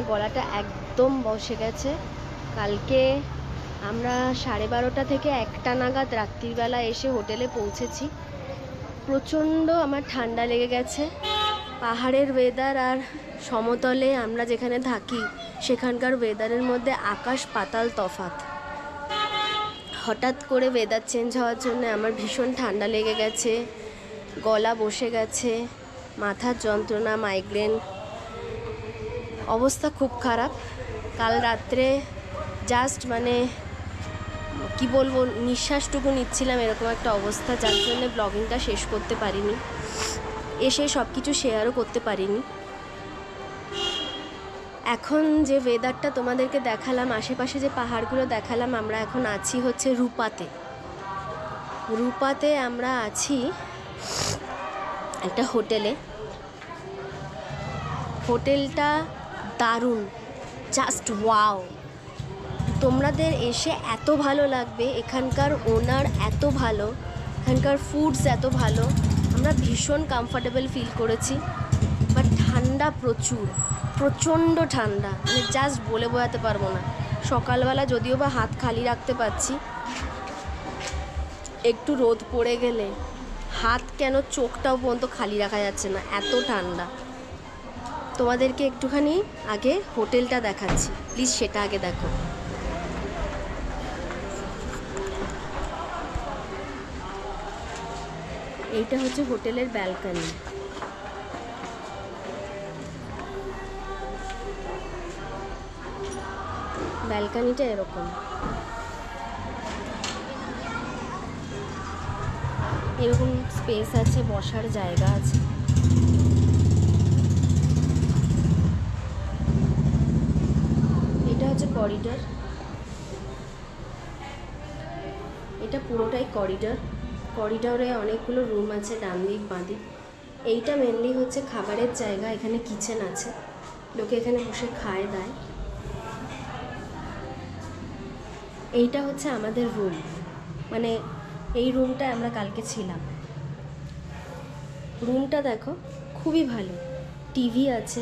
গলাটা একদম বসে গেছে। কালকে আমরা 12:30 থেকে 1টা নাগাদ রাত্রিবেলা এসে হোটেলে পৌঁছেছি। প্রচণ্ড আমার ঠান্ডা লেগে গেছে। পাহাড়ের ওয়েদার আর সমতলে আমরা যেখানে থাকি সেখানকার ওয়েদারের মধ্যে আকাশ পাতাল তফাৎ। হঠাৎ করে ওয়েদার চেঞ্জ হওয়ার জন্য আমার ভীষণ ঠান্ডা লেগে গেছে, গলা বসে গেছে, মাথার যন্ত্রণা, মাইগ্রেন, অবস্থা খুব খারাপ। কাল রাত্রে জাস্ট কি বলবো, নিঃশ্বাসটুকু নিচ্ছিলাম, এরকম একটা অবস্থা, যার জন্য ব্লগিংটা শেষ করতে পারিনি, এসে সব কিছু শেয়ারও করতে পারিনি। এখন যে ওয়েদারটা তোমাদেরকে দেখালাম, আশেপাশে যে পাহাড়গুলো দেখালাম, আমরা এখন আছি হচ্ছে রূপাতে আমরা আছি একটা হোটেলে। হোটেলটা দারুণ, জাস্ট ওয়াও। তোমাদের এসে এত ভালো লাগবে। এখানকার ওনার এত ভালো, এখানকার ফুডস এত ভালো, আমরা ভীষণ কমফর্টেবল ফিল করেছি। বাট ঠান্ডা প্রচণ্ড ঠান্ডা, জাস্ট বলে বোঝাতে পারবো না। সকালবেলা যদিও বা হাত খালি রাখতে পারছি, একটু রোদ পড়ে গেলে হাত কেন চোখটাও পর্যন্ত খালি রাখা যাচ্ছে না, এত ঠান্ডা। তোমাদেরকে একটুখানি আগে হোটেলটা দেখাচ্ছি, প্লিজ সেটা আগে দেখো। এইটা হচ্ছে হোটেলের ব্যালকনি। ব্যালকনিটা এরকম, এরকম স্পেস আছে, বসার জায়গা আছে। এটা হচ্ছে করিডর, এটা পুরোটাই করিডরে অনেকগুলো রুম আছে, ডান দিক বাঁ দিক। এইটা মেনলি হচ্ছে খাবারের জায়গা, এখানে কিচেন আছে, লোকে এখানে বসে খায় দায়। এইটা হচ্ছে আমাদের রুম, এই রুমটা আমরা কালকে ছিলাম। রুমটা দেখো, খুবই ভালো, টিভি আছে,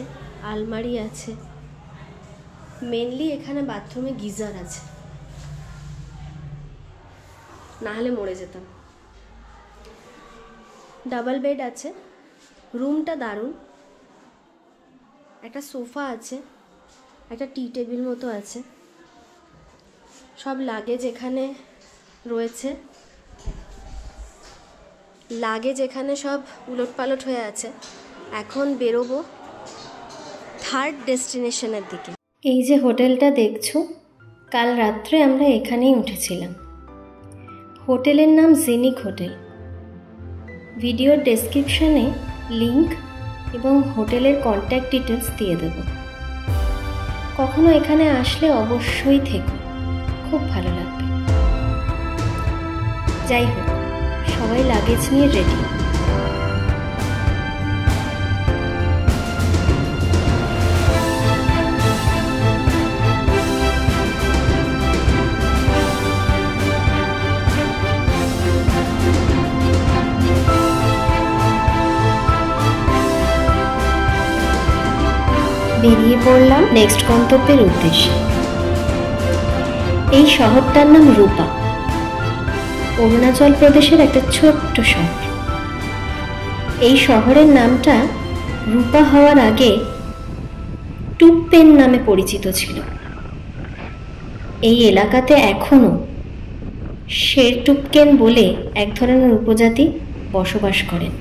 আলমারি আছে, মেনলি এখানে বাথরুমে গিজার আছে, না হলে মরে যেতাম। ডাবল বেড আছে, রুমটা দারুণ। একটা সোফা আছে, একটা টি টেবিল মতো আছে, সব লাগেজ এখানে রয়েছে। লাগেজ এখানে সব উলটপালট হয়ে আছে। এখন বেরোবো থার্ড ডেস্টিনেশনের দিকে। এই যে হোটেলটা দেখছো, কাল রাত্রে আমরা এখানেই উঠেছিলাম। হোটেলের নাম জেনিক হোটেল। ভিডিওর ডেসক্রিপশানে লিংক এবং হোটেলের কন্ট্যাক্ট ডিটেলস দিয়ে দেব। কখনো এখানে আসলে অবশ্যই থেকো, খুব ভালো লাগবে। যাই হোক, সবাই লাগেজ নিয়ে রেডি। বেরিয়ে পড়লাম নেক্সট গন্তব্যের উদ্দেশ্যে। এই শহরটার নাম রূপা, অরুণাচল প্রদেশের একটা ছোট্ট শহর। এই শহরের নামটা রূপা হওয়ার আগে টুপপেন নামে পরিচিত ছিল। এই এলাকাতে এখনো শেরটুপকেন বলে এক ধরনের উপজাতি বসবাস করেন।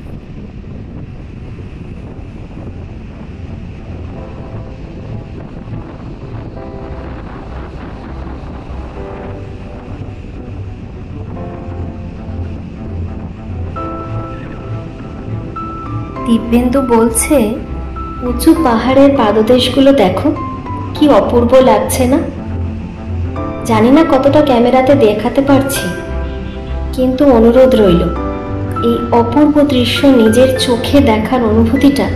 দিব্যেন্দু বলছে, উঁচু পাহাড়ের পাদদেশগুলো দেখো, কি অপূর্ব লাগছে না? জানি না কতটা ক্যামেরাতে দেখাতে পারছি, কিন্তু অনুরোধ রইল, এই অপূর্ব দৃশ্য নিজের চোখে দেখার অনুভূতিটা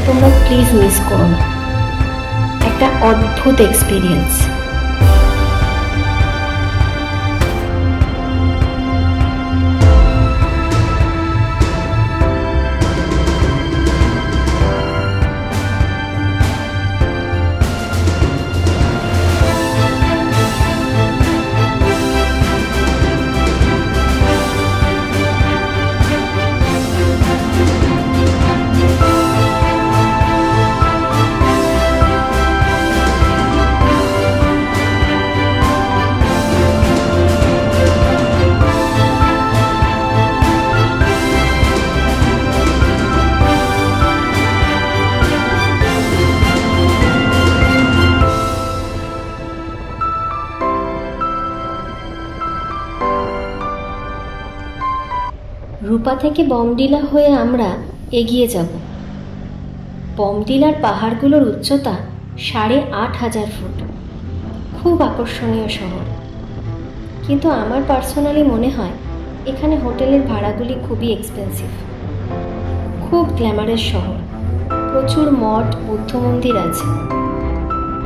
তোমরা প্লিজ মিস করো না। একটা অদ্ভুত এক্সপিরিয়েন্স। রূপা থেকে বমডিলা হয়ে আমরা এগিয়ে যাব। বমডিলার পাহাড়গুলোর উচ্চতা 8,500 ফুট। খুব আকর্ষণীয় শহর, কিন্তু আমার পার্সোনালি মনে হয় এখানে হোটেলের ভাড়াগুলি খুবই এক্সপেন্সিভ। খুব গ্ল্যামারাস শহর, প্রচুর মঠ বুদ্ধ মন্দির আছে।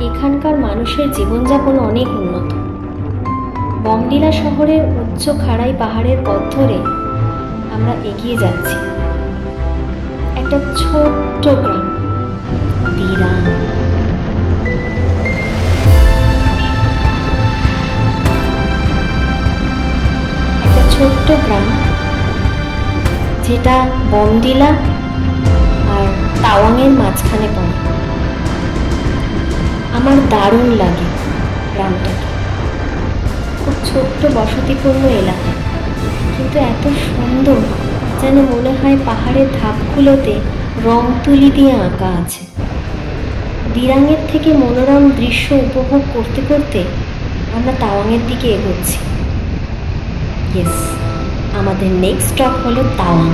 এখানকার মানুষের জীবনযাপন অনেক উন্নত। বমডিলা শহরের উচ্চ খাড়াই পাহাড়ের পথ ধরে আমরা এগিয়ে যাচ্ছি। একটা ছোট্ট গ্রাম দিরাং। একটা ছোট্ট গ্রাম যেটা বমডিলা আর তাওয়াংয়ের মাঝখানে পড়ে। আমার দারুণ লাগে গ্রামটাকে। খুব ছোট্ট বসতিপূর্ণ এলাকা, কিন্তু এত সুন্দর যেন মনে হয় পাহাড়ের ধাপগুলোতে রং তুলি দিয়ে আঁকা আছে। দিরাংয়ের থেকে মনোরম দৃশ্য উপভোগ করতে করতে আমরা তাওয়াংয়ের দিকে এগোচ্ছি। ইয়েস, আমাদের নেক্সট স্টপ হলো তাওয়াং।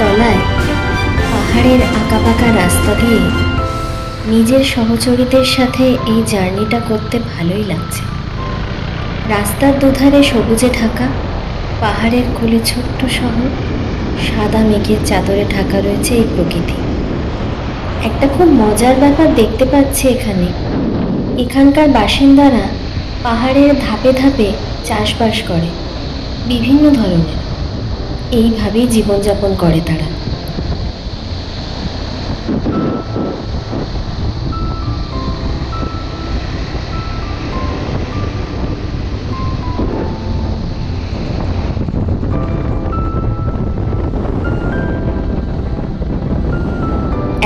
তলায় পাহাড়ের আঁকাবাঁকা রাস্তা দিয়ে নিজের সহচরীদের সাথে এই জার্নিটা করতে ভালোই লাগছে। রাস্তার দুধারে সবুজে ঢাকা, পাহাড়ের কোলে ছোট্ট শহর, সাদা মেঘের চাদরে ঢাকা রয়েছে এই প্রকৃতি। একটা খুব মজার ব্যাপার দেখতে পাচ্ছি এখানকার বাসিন্দারা পাহাড়ের ধাপে ধাপে চাষবাস করে বিভিন্ন ধরনের। এইভাবেই জীবনযাপন করে তারা।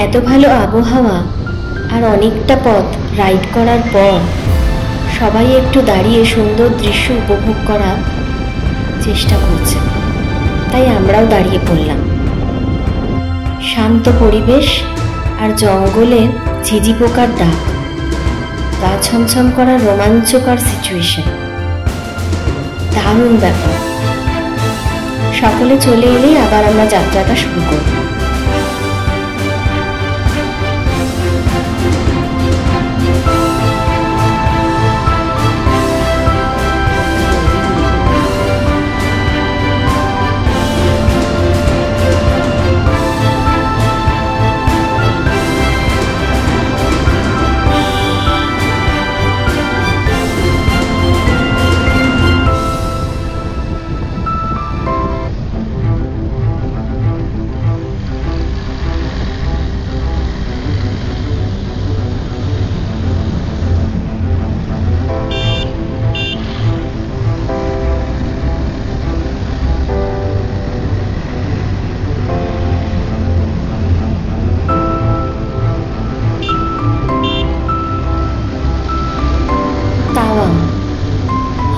এত ভালো আবহাওয়া আর অনেকটা পথ রাইড করার পর সবাই একটু দাঁড়িয়ে সুন্দর দৃশ্য উপভোগ করার চেষ্টা করছে, তাই আমরাও দাঁড়িয়ে পড়লাম। শান্ত পরিবেশ আর জঙ্গলের ঝিঝি পোকার ডাক, গা ছমছম করা রোমাঞ্চকর সিচুয়েশন, দারুণ ব্যাপার। সকলে চলে এলেই আবার আমরা যাত্রাটা শুরু করব।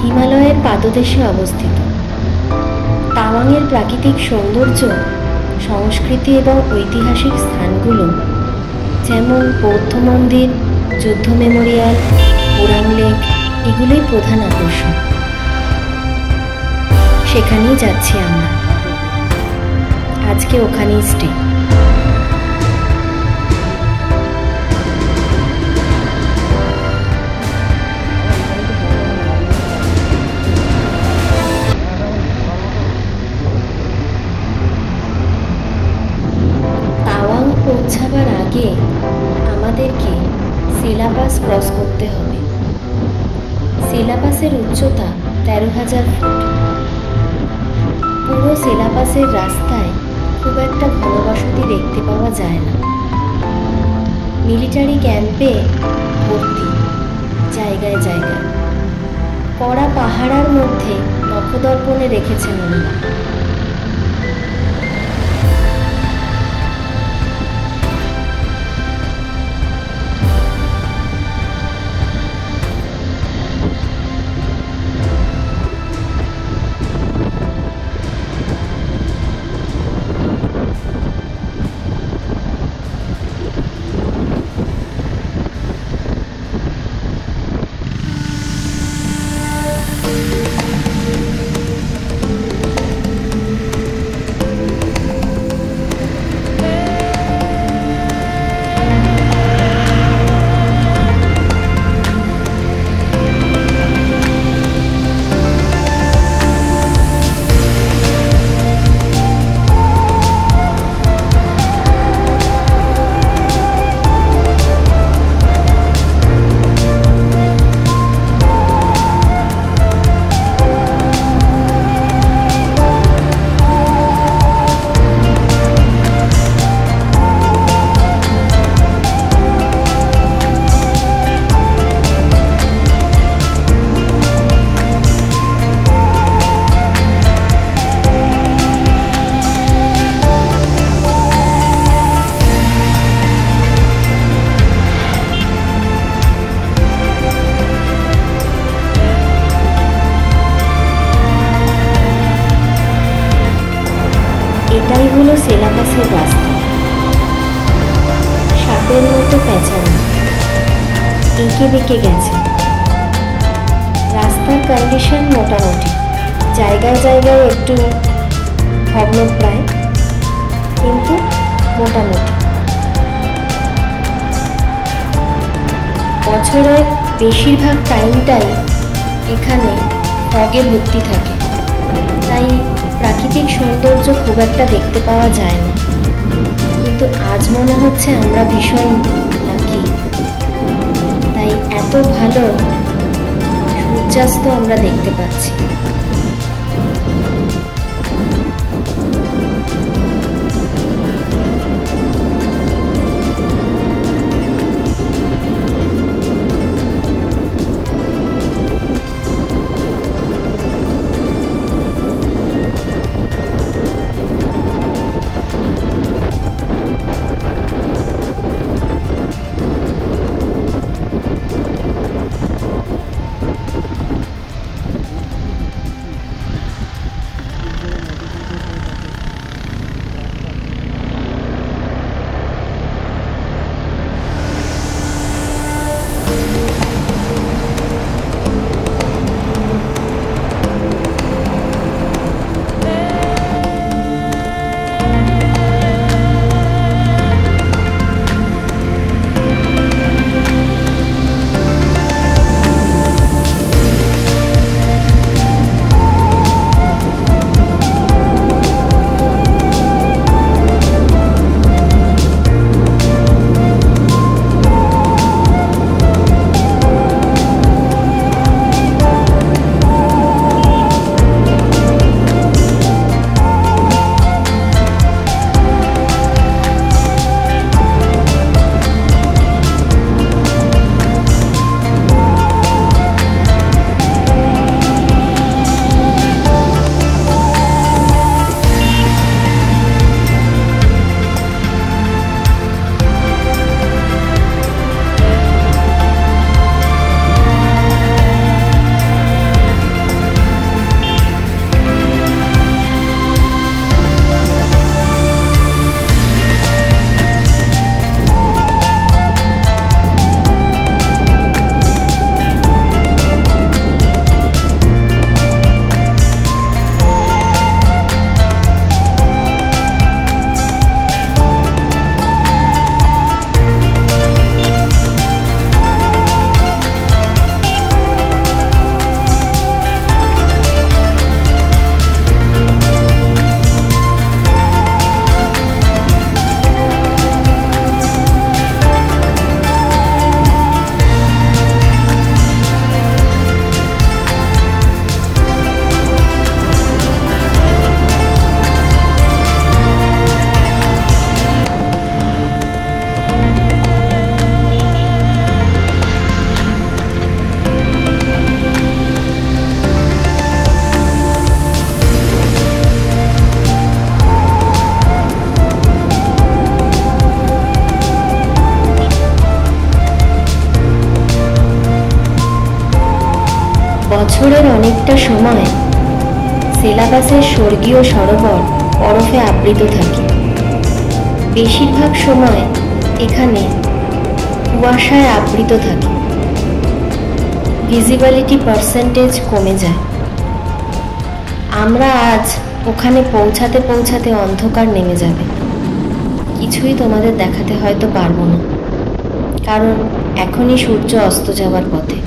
হিমালয়ের পাদদেশে অবস্থিত। তাওয়াংয়ের প্রাকৃতিক সৌন্দর্য, সংস্কৃতি এবং ঐতিহাসিক স্থানগুলো যেমন বৌদ্ধ মন্দির, যুদ্ধ মেমোরিয়াল, পুরাং লেক এগুলোই প্রধান আকর্ষণ। সেখানেই যাচ্ছি আমরা, আজকে ওখানেই স্টে। এগোতে হবে। সেলাপাসের উচ্চতা 13,000 ফুট। পুরো সেলাপাসের রাস্তায় খুব একটা ঘনবসতি দেখতে পাওয়া যায় না। মিলিটারি ক্যাম্পে ভর্তি জায়গায় জায়গায়। কড়া পাহারার মধ্যে নখদর্পণে রেখেছেন ওনারা। এটাই হলো সেলাপাসের রাস্তা। সাপের মতো পেঁচানো, এঁকে বেঁকে গেছে। রাস্তার কন্ডিশন মোটামুটি, জায়গায় জায়গায় একটু ভগ্নপ্রায়, কিন্তু মোটামুটি। বছরের বেশিরভাগ টাইমটাই এখানে ফগে ভর্তি থাকে, তাই প্রাকৃতিক সৌন্দর্য খুব একটা দেখতে পাওয়া যায় না। কিন্তু আজ মনে হচ্ছে আমরা ভীষণ লাকি, তাই এত ভালো সূর্যাস্ত আমরা দেখতে পাচ্ছি। অনেকটা সময় সেলাবাসের স্বর্গীয় সরোবর বরফে আবৃত থাকে। বেশিরভাগ সময় এখানে কুয়াশায় আবৃত থাকে, ভিজিবিলিটি পার্সেন্টেজ কমে যায়। আমরা আজ ওখানে পৌঁছাতে পৌঁছাতে অন্ধকার নেমে যাবে, কিছুই তোমাদের দেখাতে হয়তো পারবো না, কারণ এখনই সূর্য অস্ত যাওয়ার পথে।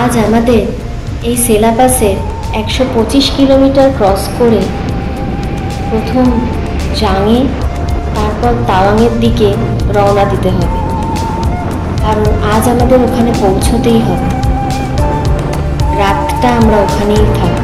আজ আমাদের এই সেলাপাসের 125 কিলোমিটার ক্রস করে প্রথম জাংয়ে, তারপর তাওয়াংয়ের দিকে রওনা দিতে হবে, কারণ আজ আমাদের ওখানে পৌঁছতেই হবে। রাতটা আমরা ওখানেই থাকব।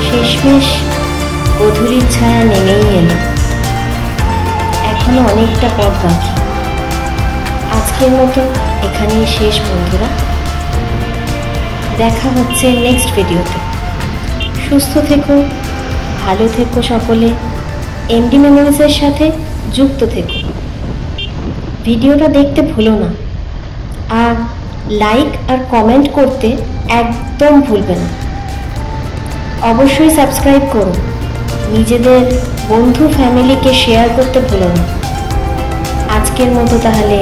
শেষমেশ গধূলির ছায়া নেমেই এলো। এখনো অনেকটা পথ বাকি। আজকের মতো এখানেই শেষ বন্ধুরা। দেখা হচ্ছে নেক্সট ভিডিওতে। সুস্থ থেকো, ভালো থেকো সকলে, এমডি মেমোরিজের সাথে যুক্ত থেকো। ভিডিওটা দেখতে ভুলো না, আর লাইক আর কমেন্ট করতে একদম ভুলবে না। অবশ্যই সাবস্ক্রাইব করো, নিজেদের বন্ধু ফ্যামিলিকে শেয়ার করতে ভুলো না। আজকের মতো তাহলে